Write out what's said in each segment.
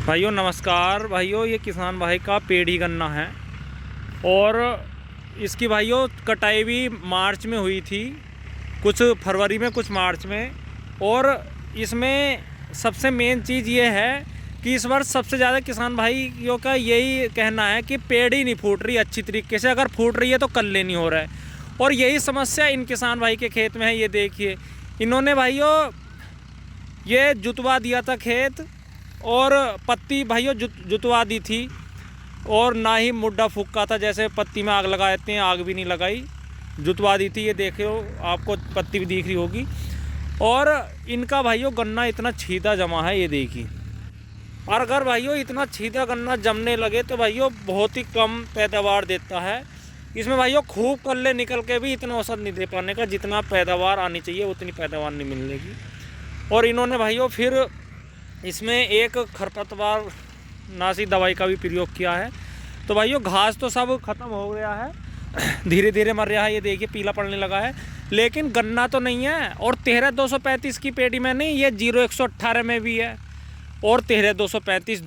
भाइयों नमस्कार। भाइयों ये किसान भाई का पेड़ी गन्ना है और इसकी भाइयों कटाई भी मार्च में हुई थी, कुछ फरवरी में कुछ मार्च में। और इसमें सबसे मेन चीज़ ये है कि इस वर्ष सबसे ज़्यादा किसान भाइयों का यही कहना है कि पेड़ी नहीं फूट रही अच्छी तरीके से, अगर फूट रही है तो कल्ले नहीं हो रहा है। और यही समस्या इन किसान भाई के खेत में है। ये देखिए, इन्होंने भाइयों ये जुतवा दिया था खेत और पत्ती भाइयों जुतवा दी थी और ना ही मुड्डा फूका था, जैसे पत्ती में आग लगा देते हैं, आग भी नहीं लगाई, जुतवा दी थी। ये देखो आपको पत्ती भी दिख रही होगी। और इनका भाइयों गन्ना इतना छीदा जमा है, ये देखिए। और अगर भाइयों इतना छीदा गन्ना जमने लगे तो भाइयों बहुत ही कम पैदावार देता है। इसमें भाइयों खूब कल्ले निकल के भी इतना औसत नहीं दे पाने का, जितना पैदावार आनी चाहिए उतनी पैदावार नहीं मिलेगी। और इन्होंने भाइयों फिर इसमें एक खरपतवार नाशी दवाई का भी प्रयोग किया है। तो भाइयों घास तो सब खत्म हो गया है, धीरे धीरे मर रहा है। ये देखिए पीला पड़ने लगा है, लेकिन गन्ना तो नहीं है। और 13-235 की पेटी में नहीं, ये 0-118 में भी है और 13-235।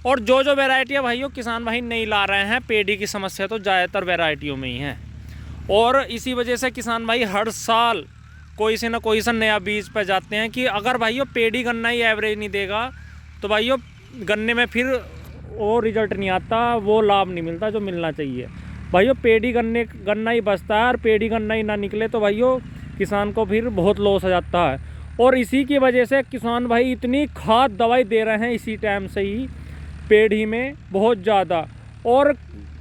और जो वैरायटियाँ भाइयों किसान भाई नहीं ला रहे हैं, पेड़ी की समस्या तो ज़्यादातर वैरायटियों में ही है। और इसी वजह से किसान भाई हर साल कोई से ना कोई सा नया बीज पर जाते हैं कि अगर भाइयों पेड़ी गन्ना ही एवरेज नहीं देगा तो भाइयों गन्ने में फिर वो रिजल्ट नहीं आता, वो लाभ नहीं मिलता जो मिलना चाहिए। भाइयों पेड़ी गन्ना ही बचता है और पेड़ी गन्ना ही ना निकले तो भाइयों किसान को फिर बहुत लॉस हो जाता है। और इसी की वजह से किसान भाई इतनी खाद दवाई दे रहे हैं इसी टाइम से ही पेड़ी में बहुत ज़्यादा, और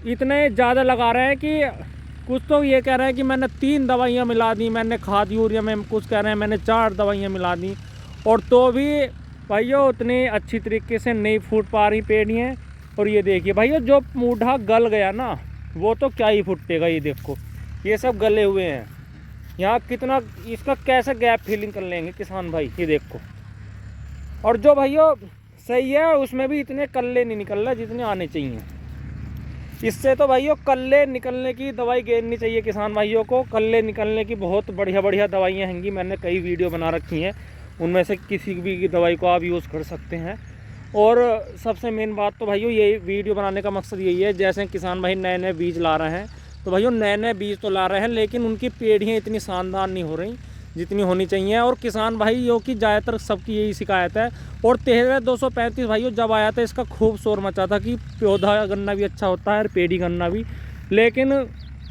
इतने ज़्यादा लगा रहे हैं कि कुछ तो ये कह रहे हैं कि मैंने 3 दवाइयाँ मिला दी, मैंने खाद यूरिया में, कुछ कह रहे हैं मैंने 4 दवाइयाँ मिला दी, और तो भी भाइयों उतनी अच्छी तरीके से नहीं फूट पा रही पेड़ियाँ। और ये देखिए भाइयों जो मूढ़ा गल गया ना, वो तो क्या ही फूटेगा। ये देखो ये सब गले हुए हैं, यहाँ कितना इसका कैसे गैप फिलिंग कर लेंगे किसान भाई, ये देखो। और जो भाइयों सही है उसमें भी इतने कल्ले नहीं निकल रहे जितने आने चाहिए। इससे तो भाइयों कल्ले निकलने की दवाई घेरनी चाहिए किसान भाइयों को। कल्ले निकलने की बहुत बढ़िया दवाइयाँ हैंगी, मैंने कई वीडियो बना रखी हैं, उनमें से किसी भी दवाई को आप यूज़ कर सकते हैं। और सबसे मेन बात तो भाइयों ये वीडियो बनाने का मकसद यही है, जैसे किसान भाई नए नए बीज ला रहे हैं तो भाइयों नए नए बीज तो ला रहे हैं, लेकिन उनकी पेड़ियाँ इतनी शानदार नहीं हो रही जितनी होनी चाहिए। और किसान भाइयों की ज़्यादातर सबकी यही शिकायत है। और 13-235 भाइयों जब आया था इसका खूब शोर मचा था कि पौधा गन्ना भी अच्छा होता है और पेड़ी गन्ना भी, लेकिन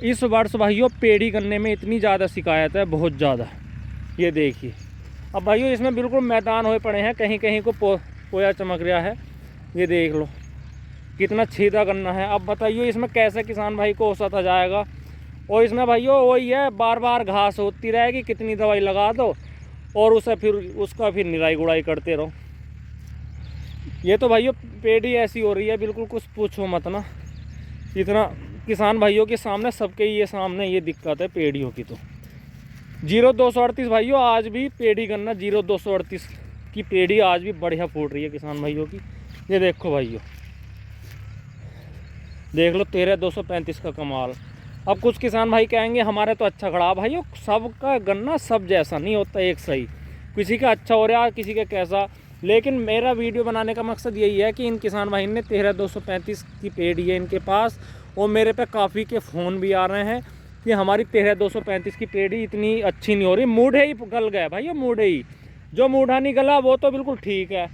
इस वर्ष भाइयों पेड़ी गन्ने में इतनी ज़्यादा शिकायत है, बहुत ज़्यादा। ये देखिए अब भाइयों इसमें बिल्कुल मैदान हुए पड़े हैं, कहीं कहीं को पोया चमक रहा है। ये देख लो कितना छीदा गन्ना है। अब बताइए इसमें कैसे किसान भाई को औसत आ जाएगा। और इसमें भाइयों वही है, बार बार घास होती रहेगी, कितनी दवाई लगा दो और उसे फिर उसका फिर निराई गुड़ाई करते रहो। ये तो भाइयों पेड़ी ऐसी हो रही है बिल्कुल कुछ पूछो मत ना। इतना किसान भाइयों के सामने सबके ये सामने ये दिक्कत है पेड़ियों की। तो 0-238 भाइयों आज भी पेड़ी गन्ना 0-238 की पेड़ी आज भी बढ़िया फूट रही है किसान भाइयों की। ये देखो भाइयों, देख लो 13-235 का कमाल। अब कुछ किसान भाई कहेंगे हमारे तो अच्छा खड़ा। भाइयों सबका गन्ना सब जैसा नहीं होता, एक सही, किसी का अच्छा हो रहा है किसी का कैसा। लेकिन मेरा वीडियो बनाने का मकसद यही है कि इन किसान भाई ने 13-235 की पेड़ी है इनके पास, और मेरे पे काफ़ी के फ़ोन भी आ रहे हैं कि हमारी 13-235 की पेड़ी इतनी अच्छी नहीं हो रही, मूढ़े ही गल गए भाइयों, मूढ़े ही। जो मूढ़ा नहीं गला वो तो बिल्कुल ठीक है,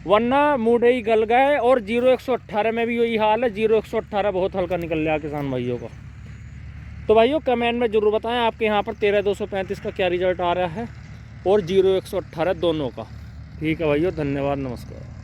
वरना मूढ़े ही गल गए। और 0-118 में भी यही हाल है, 0-118 बहुत हल्का निकल रहा है किसान भाइयों का। तो भाइयों कमेंट में ज़रूर बताएं आपके यहाँ पर 13-235 का क्या रिज़ल्ट आ रहा है और 0-118 दोनों का। ठीक है भाइयों, धन्यवाद, नमस्कार।